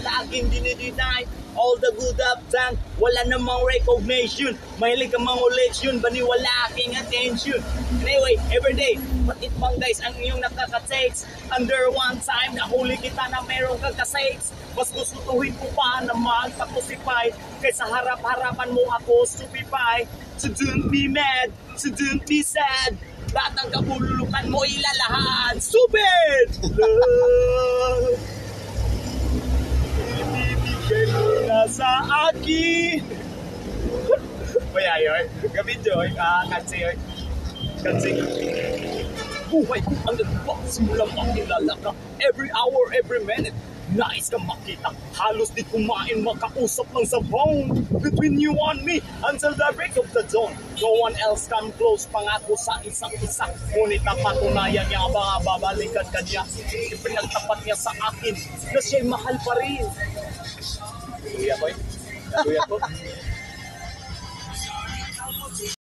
laging dinideny. All the good I've done, wala namang recognition. Mahilig ka manguleksyon, baniwala aking attention. Anyway, everyday, patit bang guys ang iyong nakaka-takes. Under one time, nahuli kita na meron kang kasakes. Mas gustuhin ko pa na magpakusipay, kaysa harap-harapan mo ako stupefy. So don't be mad, so don't be sad. Lahat ng kabululukan mo ilalahan. Stupid! Love, ibibigay mo na sa akin. Kaya yun, gabi Joy, kasi buhay ko ang nagpa, simulang makilala ka. Every hour, every minute, nais kang makita. Halos di kumain, makausap lang sa phone. Between you and me, until the break of the dawn. No one else come close, pangako sa isang isa. Ngunit napatunayan niya, baka babalikan ka niya. Ipinagtapat niya sa akin na siya'y mahal pa rin. Kuya ko